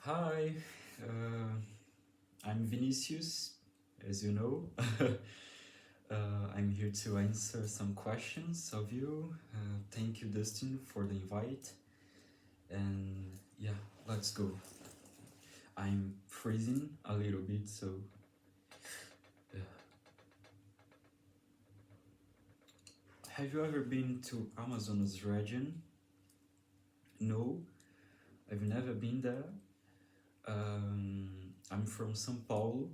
Hi, uh, I'm Vinicius, as you know. I'm here to answer some questions of you. Thank you, Dustin, for the invite. And yeah, let's go. I'm freezing a little bit, so. Uh, have you ever been to Amazonas region? No, I've never been there. I'm from São Paulo.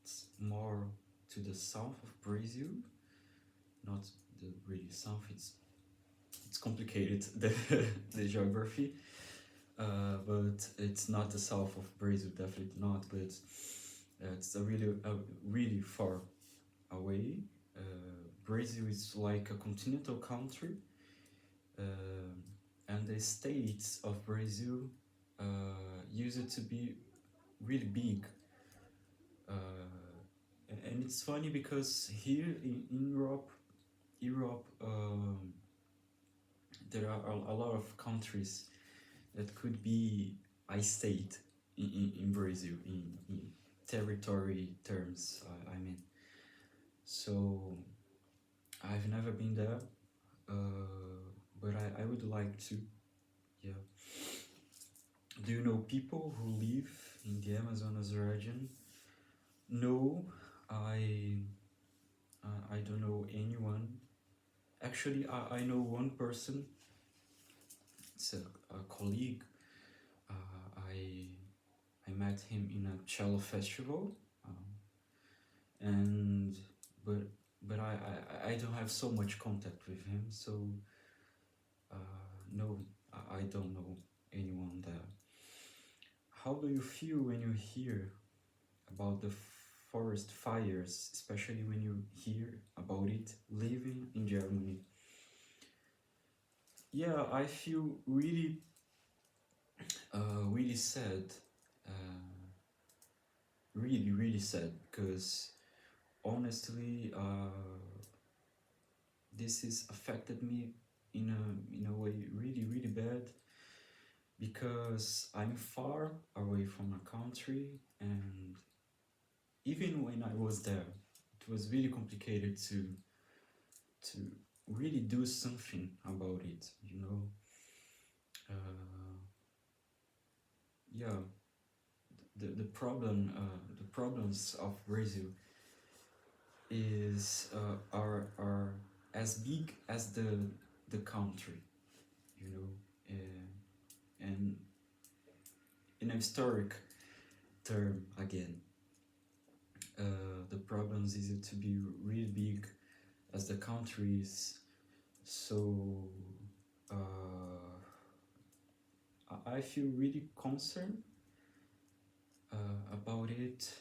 It's more to the south of Brazil, not the really south. It's complicated the geography, but it's not the south of Brazil, definitely not. But it's a really far away. Brazil is like a continental country, uh, and the states of Brazil used to be really big. And it's funny because here in Europe, there are a lot of countries that could be a state in Brazil in territory terms. I mean, so I've never been there, but I would like to. Yeah. Do you know people who live in the Amazonas region? No, I I don't know anyone. Actually, I know one person. It's a colleague. I met him in a cello festival, and but but I don't have so much contact with him, so no, I don't know anyone there. How do you feel when you hear about the forest fires, especially when you hear about it living in Germany? Yeah, I feel really sad, uh, really sad, because honestly, this has affected me in a way really bad, because I'm far away from a country, and even when I was there, it was really complicated to really do something about it. Uh, yeah, the problems of Brazil are as big as the country, you know, and in a historic term again, the problems is to be really big as the countries. So I feel really concerned about it.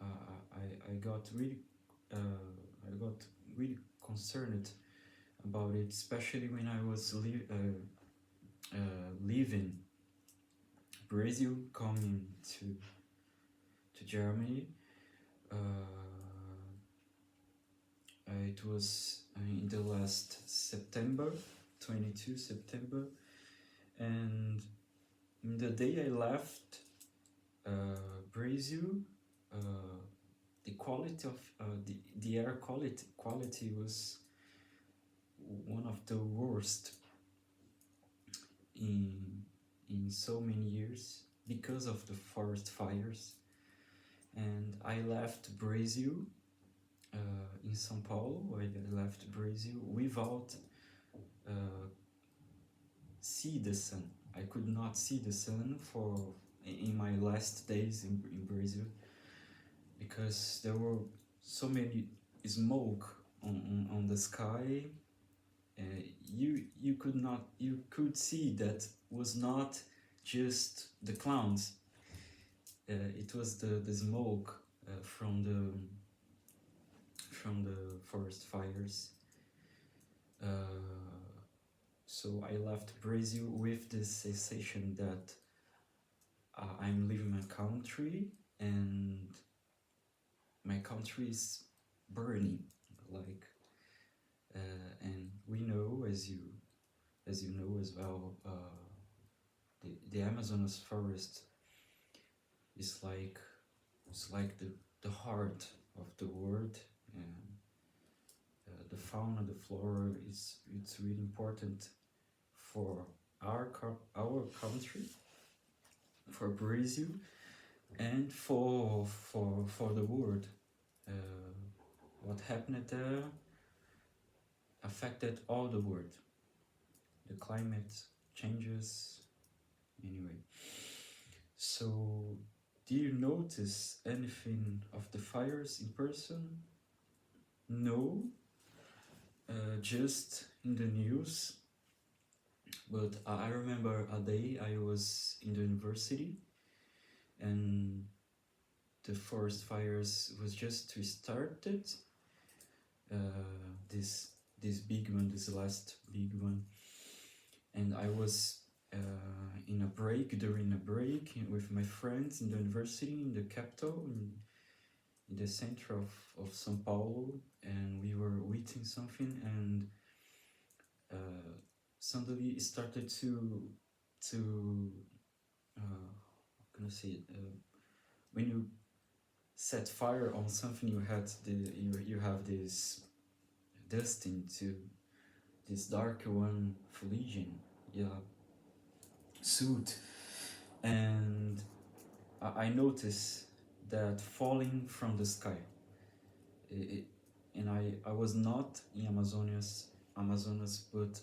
I got really I got really concerned about it, especially when I was leaving Brazil, coming to Germany. It was in the last September, 22 September, and the day I left Brazil, the quality of the air quality was one of the worst in so many years, because of the forest fires. And I left Brazil in São Paulo. I left Brazil without see the sun. I could not see the sun in my last days in Brazil, because there were so many smoke on the sky. You could see that was not just the clouds. It was the smoke from the forest fires. So I left Brazil with the sensation that I'm leaving my country, and my country is burning, like, and we know, as you know as well, the Amazonas forest is like it's like the heart of the world, and the fauna, the flora is it's really important for our country, for Brazil, and for the world. Uh, what happened there affected all the world. The climate changes anyway. So, do you notice anything of the fires in person? No, just in the news. But I remember a day I was in the university and the forest fires was just started. This big one, this last big one, and I was in a break during a break with my friends in the university in the capital in the center of São Paulo, and we were eating something, and suddenly it started to how can I say it? When you set fire on something, you have this dust into this dark one foliage, yeah, suit, and I noticed that falling from the sky. And I was not in Amazonas, but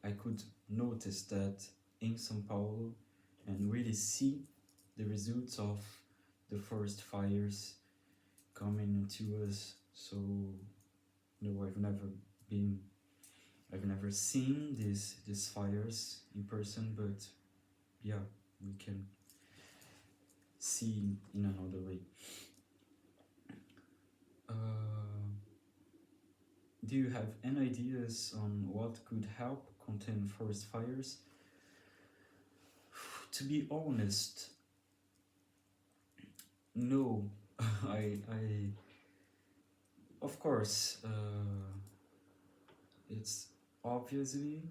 I could notice that in São Paulo and really see the results of the forest fires coming to us. So no, I've never seen these fires in person, but yeah, we can see in another way. Do you have any ideas on what could help contain forest fires? To be honest, no. I of course, it's obviously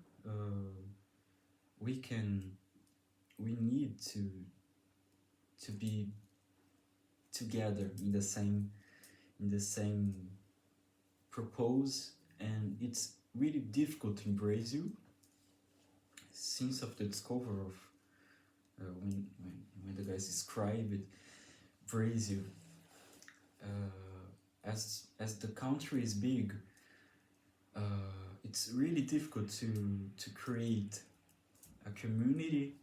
we need to be together in the same propose, and it's really difficult in Brazil since of the discovery of when the guys describe it, Brazil, as the country is big, it's really difficult to create a community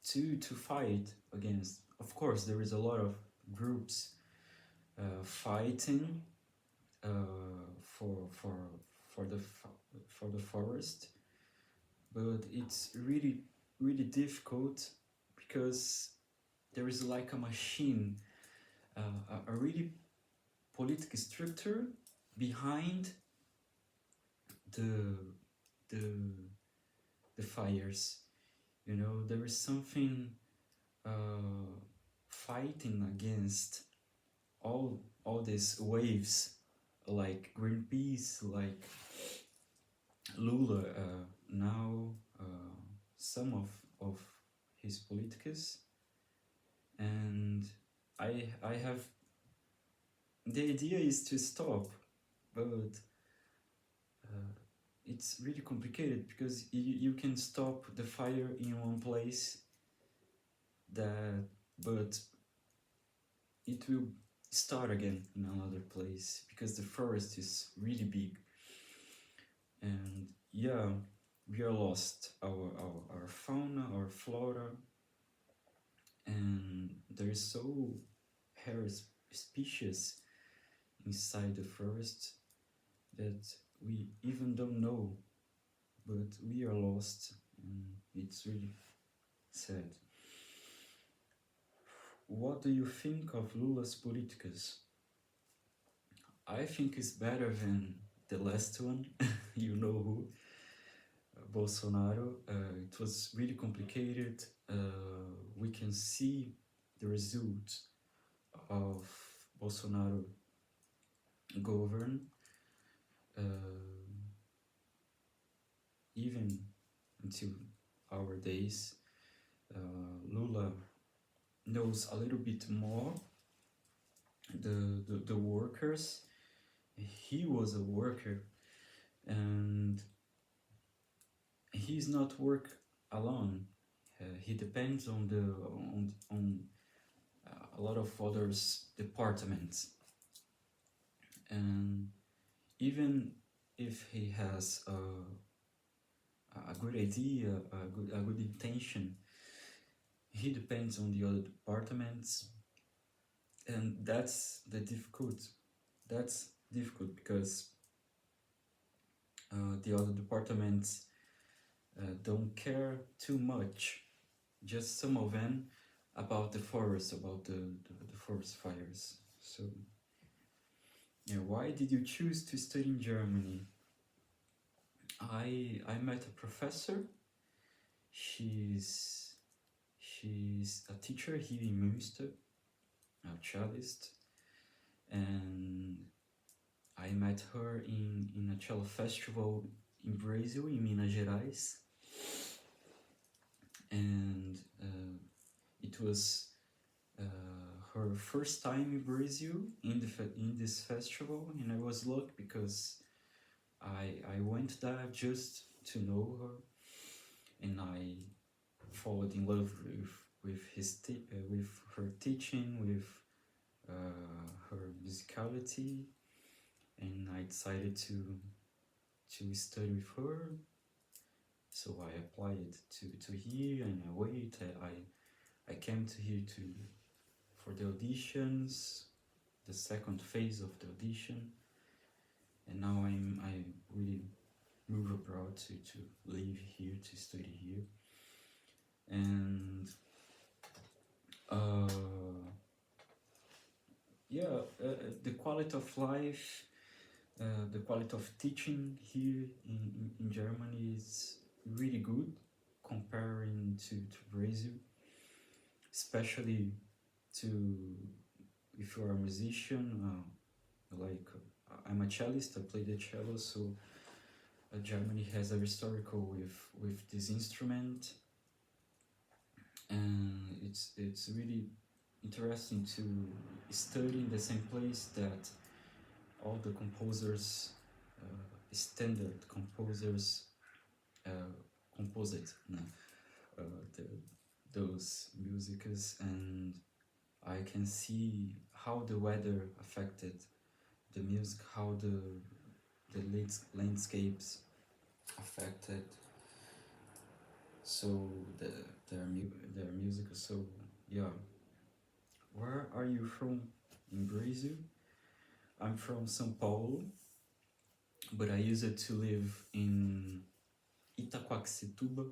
to fight against. Of course, there is a lot of groups fighting for the forest, but it's really difficult because there is like a machine, a really political structure behind the fires. You know, there is something fighting against all these waves, like Greenpeace, like Lula, now some of his politicus, and I have the idea is to stop, but it's really complicated because you can stop the fire in one place, but it will start again in another place because the forest is really big, and yeah, we are lost our fauna, our flora, and there is so rare species inside the forest that we even don't know, but we are lost, and it's really sad. What do you think of Lula's politicas? I think it's better than the last one, you know who, Bolsonaro. It was really complicated. We can see the result of Bolsonaro govern. even until our days. Lula knows a little bit more the workers. He was a worker, and he's not work alone. He depends on a lot of others departments, and even if he has a good idea, a good intention, he depends on the other departments, and that's difficult because the other departments don't care too much, just some of them, about the forest, about the forest fires. So yeah, why did you choose to study in Germany? I met a professor. She's a teacher here in Münster, a cellist, and I met her in a cello festival in Brazil, in Minas Gerais, and it was her first time in Brazil in this festival, and I was lucky because I went there just to know her, and I fallen in love with with her teaching, with her musicality, and I decided to study with her. So I applied to here, and I came to here for the auditions, the second phase of the audition, and now I really move abroad to live here, to study here, and the quality of life, the quality of teaching here in Germany is really good comparing to Brazil, especially to if you're a musician, like I'm a cellist, I play the cello, so Germany has a historical with this instrument, and it's really interesting to study in the same place that all the composers, standard composers, composed those musicals, and I can see how the weather affected the music, how the landscapes affected so their music. So yeah, where are you from in Brazil? I'm from São Paulo, but I used to live in Itaquaquecetuba.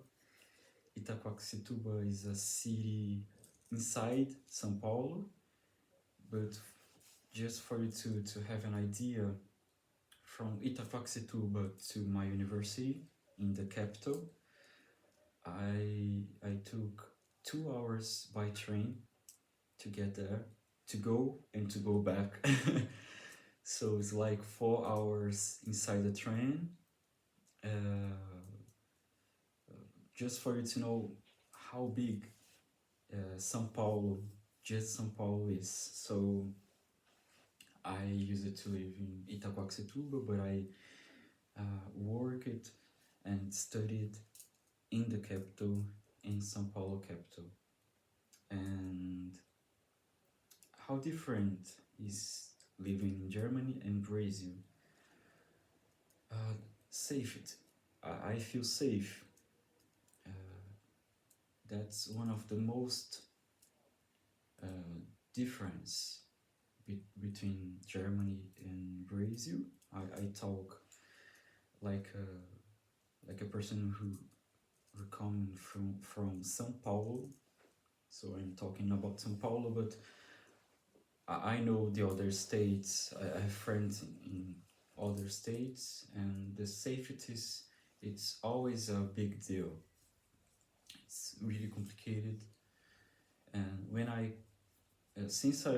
Itaquaquecetuba is a city inside São Paulo, but just for you to have an idea, from Itaquaquecetuba to my university in the capital, I took 2 hours by train to get there, to go and to go back. So it's like 4 hours inside the train. Just for you to know how big São Paulo, just São Paulo is. So I used to live in Itaquaquecetuba, but I worked and studied in the capital, in São Paulo capital. And how different is living in Germany and Brazil? Safety. I feel safe. That's one of the most difference between Germany and Brazil. I talk like a person who come from São Paulo, so I'm talking about São Paulo, but I know the other states. I have friends in other states, and the safety it's always a big deal. It's really complicated, and when since I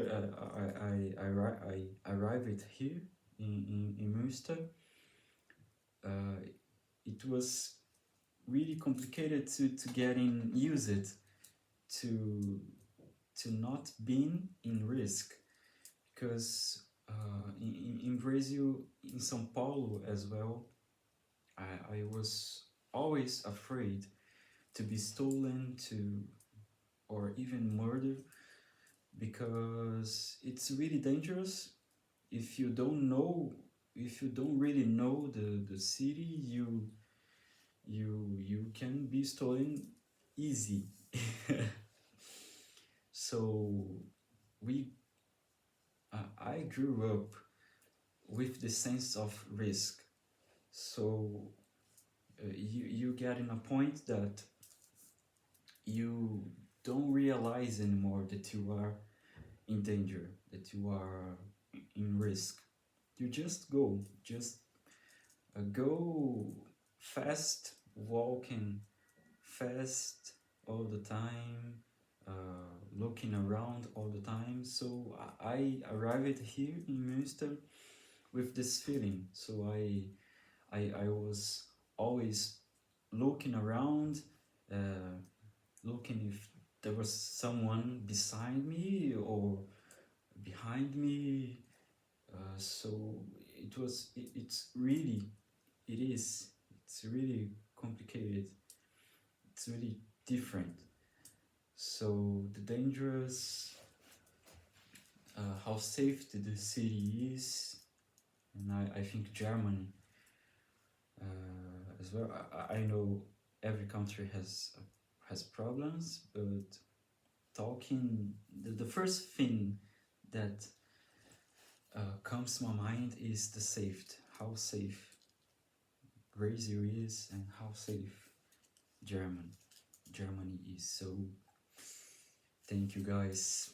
arrived here in Münster, it was really complicated to get in use it, to not being in risk, because in Brazil, in São Paulo as well, I was always afraid to be stolen, to or even murdered, because it's really dangerous. If you don't know, if you don't really know the city, you can be stolen easy. So we I grew up with the sense of risk. So you get in a point that you don't realize anymore that you are in danger, that you are in risk. You just go fast, walking fast all the time, looking around all the time. So I arrived here in Münster with this feeling. So I was always looking around, uh, looking if there was someone beside me or behind me. So it's really, it's really complicated. It's really different. So the dangerous, how safe the city is, and I think Germany as well. I know every country has problems, but talking the first thing that comes to my mind is the safety. How safe Brazil is and how safe Germany is. So thank you guys.